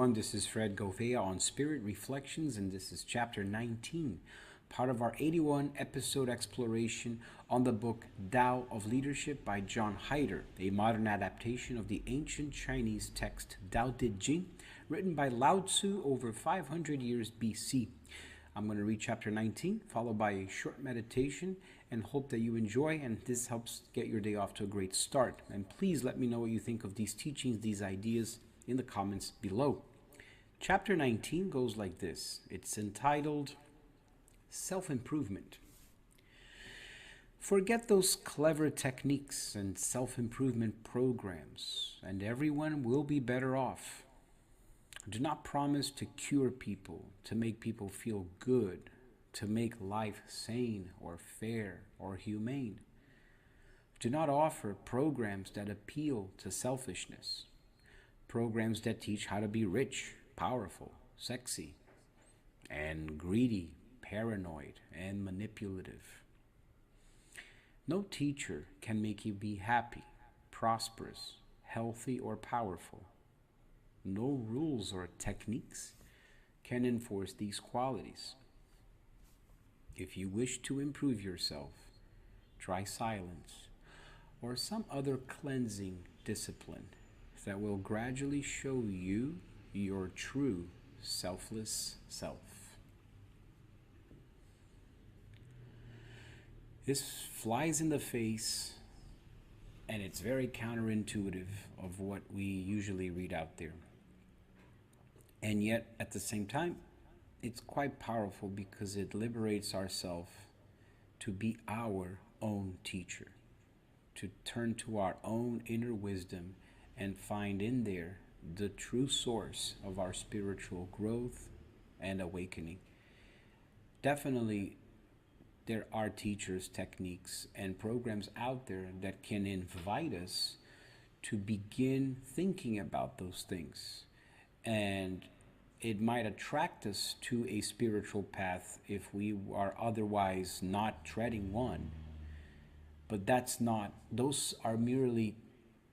everyone. This is Fred Govea on Spirit Reflections, and this is chapter 19, part of our 81 episode exploration on the book Tao of Leadership by John Heider, a modern adaptation of the ancient Chinese text Tao Te Ching, written by Lao Tzu over 500 years BC. I'm going to read chapter 19, followed by a short meditation, and hope that you enjoy, and this helps get your day off to a great start. And please let me know what you think of these teachings, these ideas, in the comments below. Chapter 19 goes like this. It's entitled Self-Improvement. Forget those clever techniques and self-improvement programs, and everyone will be better off. Do not promise to cure people, to make people feel good, to make life sane or fair or humane. Do not offer programs that appeal to selfishness, programs that teach how to be rich, powerful, sexy, and greedy, paranoid, and manipulative. No teacher can make you be happy, prosperous, healthy, or powerful. No rules or techniques can enforce these qualities. If you wish to improve yourself, try silence or some other cleansing discipline that will gradually show you your true selfless self. This flies in the face, and it's very counterintuitive of what we usually read out there. And yet, at the same time, it's quite powerful because it liberates ourselves to be our own teacher, to turn to our own inner wisdom and find in there the true source of our spiritual growth and awakening. Definitely, there are teachers, techniques, and programs out there that can invite us to begin thinking about those things. And it might attract us to a spiritual path if we are otherwise not treading one. But those are merely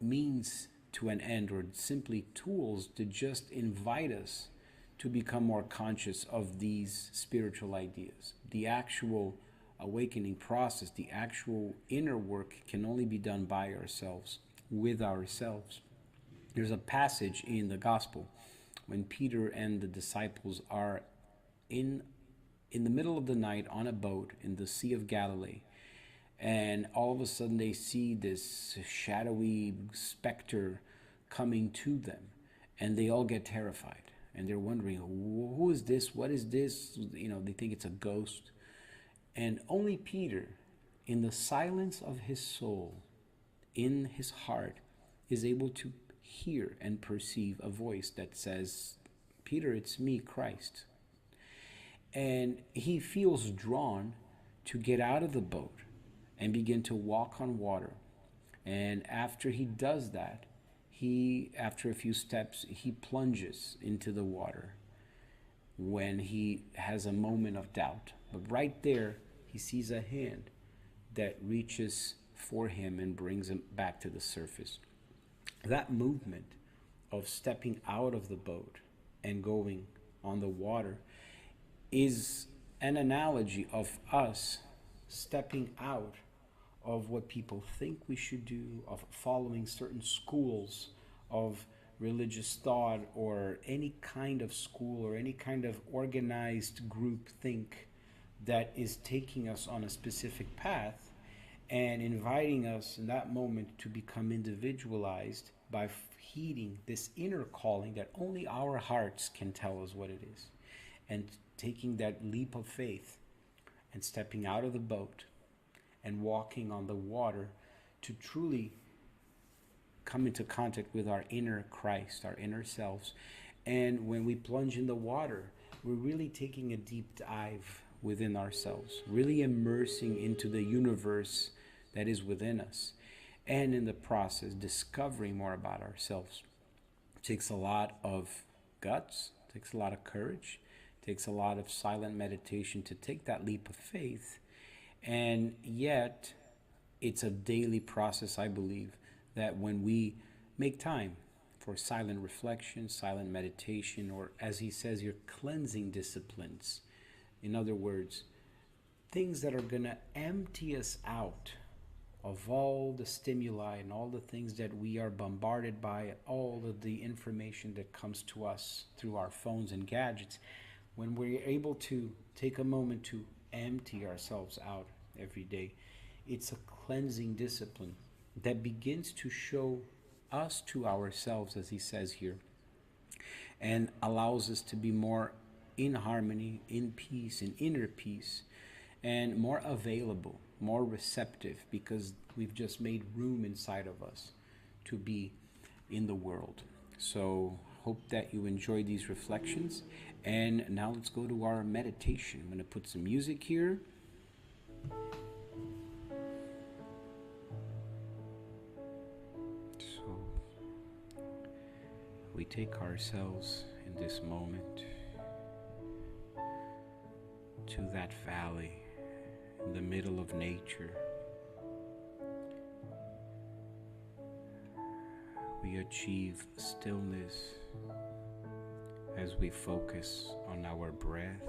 means to an end, or simply tools to just invite us to become more conscious of these spiritual ideas. The actual awakening process, the actual inner work can only be done by ourselves, with ourselves. There's a passage in the gospel when Peter and the disciples are in the middle of the night on a boat in the Sea of Galilee, and all of a sudden they see this shadowy specter coming to them, and they all get terrified, and they're wondering, who is this? What is this? They think it's a ghost. And only Peter, in the silence of his soul, in his heart, is able to hear and perceive a voice that says, "Peter, it's me, Christ." And he feels drawn to get out of the boat and begin to walk on water. And after he does that, after a few steps, he plunges into the water when he has a moment of doubt. But right there, he sees a hand that reaches for him and brings him back to the surface. That movement of stepping out of the boat and going on the water is an analogy of us stepping out of what people think we should do, of following certain schools of religious thought, or any kind of school or any kind of organized group think that is taking us on a specific path and inviting us in that moment to become individualized by heeding this inner calling that only our hearts can tell us what it is, and taking that leap of faith and stepping out of the boat and walking on the water to truly come into contact with our inner Christ, our inner selves. And when we plunge in the water, we're really taking a deep dive within ourselves, really immersing into the universe that is within us, and in the process discovering more about ourselves. It takes a lot of guts, it takes a lot of courage, it takes a lot of silent meditation to take that leap of faith. And yet it's a daily process, I believe, that when we make time for silent reflection, silent meditation, or as he says, your cleansing disciplines. In other words, things that are going to empty us out of all the stimuli and all the things that we are bombarded by, all of the information that comes to us through our phones and gadgets. When we're able to take a moment to empty ourselves out every day, it's a cleansing discipline that begins to show us to ourselves, as he says here, and allows us to be more in harmony, in peace, in inner peace, and more available, more receptive, because we've just made room inside of us to be in the world. So hope that you enjoy these reflections. And now let's go to our meditation. I'm going to put some music here. So we take ourselves in this moment to that valley in the middle of nature. We achieve stillness as we focus on our breath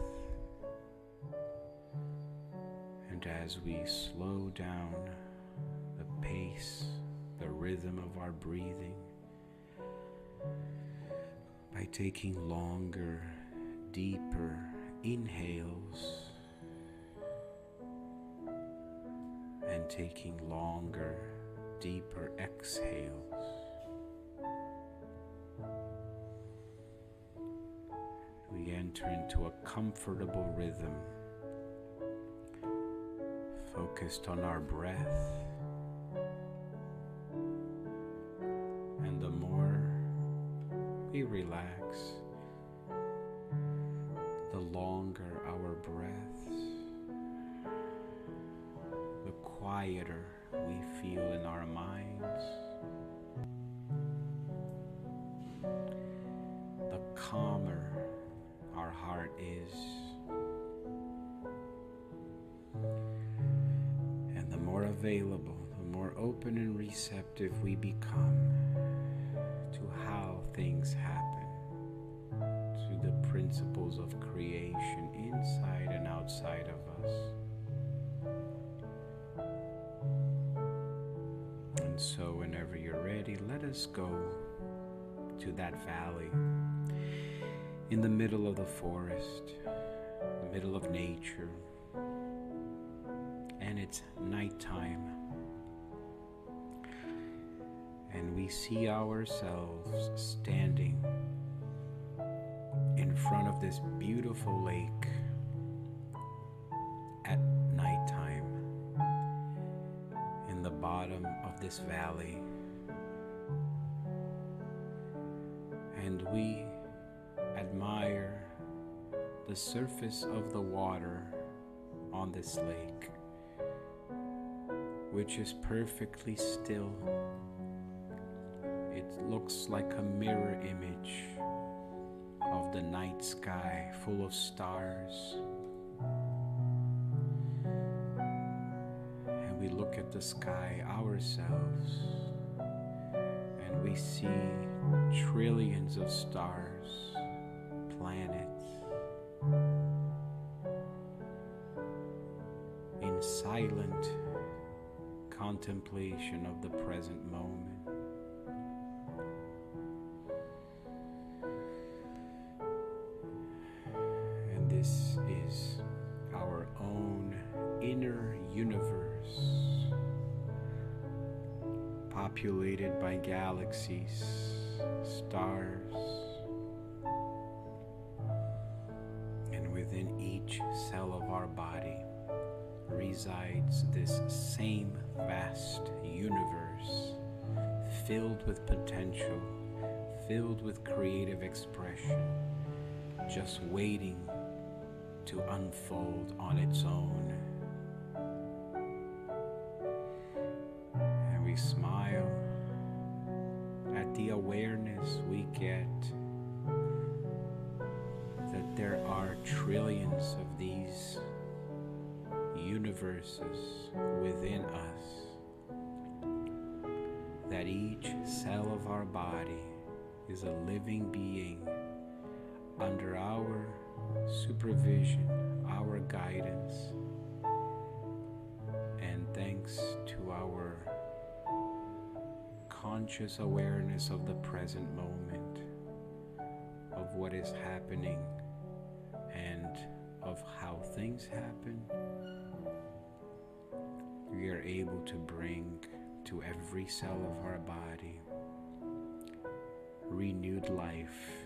and as we slow down the pace, the rhythm of our breathing by taking longer, deeper inhales and taking longer, deeper exhales. We enter into a comfortable rhythm, focused on our breath, and the more we relax, the longer our breath, the quieter we feel in our minds, the calmer our heart is, and the more available, the more open and receptive we become to how things happen, to the principles of creation inside and outside of us. And so whenever you're ready, let us go to that valley in the middle of the forest, the middle of nature, and it's nighttime, and we see ourselves standing in front of this beautiful lake at nighttime in the bottom of this valley, and we admire the surface of the water on this lake, which is perfectly still. It looks like a mirror image of the night sky full of stars. And we look at the sky ourselves and we see trillions of stars, planets, in silent contemplation of the present moment. And this is our own inner universe, populated by galaxies, stars, and within each cell of our body resides this same vast universe, filled with potential, filled with creative expression, just waiting to unfold on its own. And we smile at the awareness we get that there are trillions of these universes within us, that each cell of our body is a living being under our supervision, our guidance, and thanks to our conscious awareness of the present moment, of what is happening and of how things happen, we are able to bring to every cell of our body renewed life,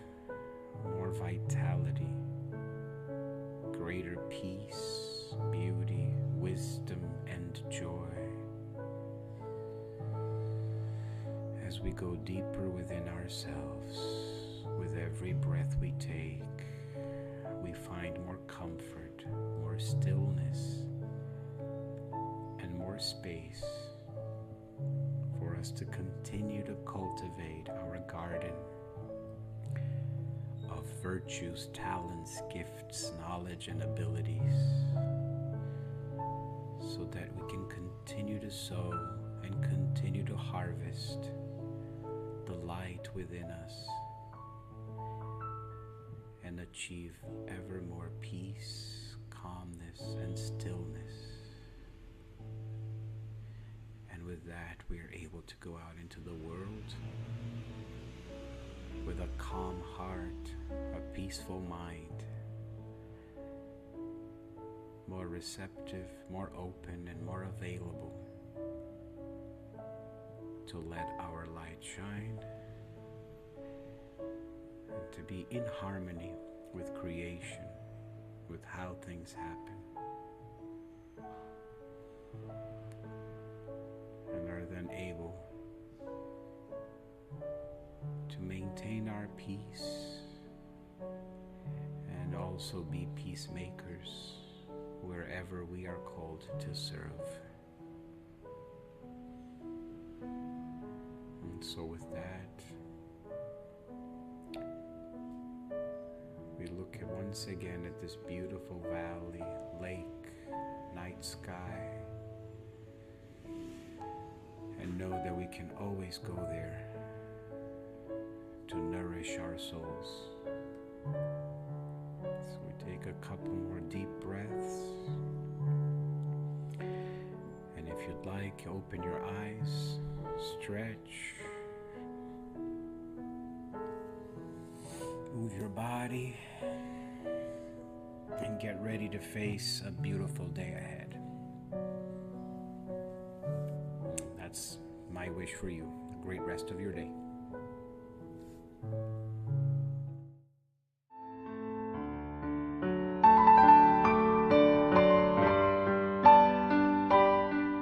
more vitality, greater peace, beauty, wisdom, and joy. As we go deeper within ourselves, with every breath we take, we find more comfort, more stillness, and more space for us to continue to cultivate our garden of virtues, talents, gifts, knowledge, and abilities, so that we can continue to sow and continue to harvest the light within us and achieve ever more peace, calmness, and stillness. And with that, we are able to go out into the world with a calm heart, a peaceful mind, more receptive, more open, and more available to let our light shine and to be in harmony with creation, with how things happen, and are then able to maintain our peace and also be peacemakers wherever we are called to serve. And so with that, we look at once again at this beautiful valley, lake, night sky, and know that we can always go there to nourish our souls. So we take a couple more deep breaths, and if you'd like, open your eyes, stretch, move your body, and get ready to face a beautiful day ahead. That's my wish for you. A great rest of your day.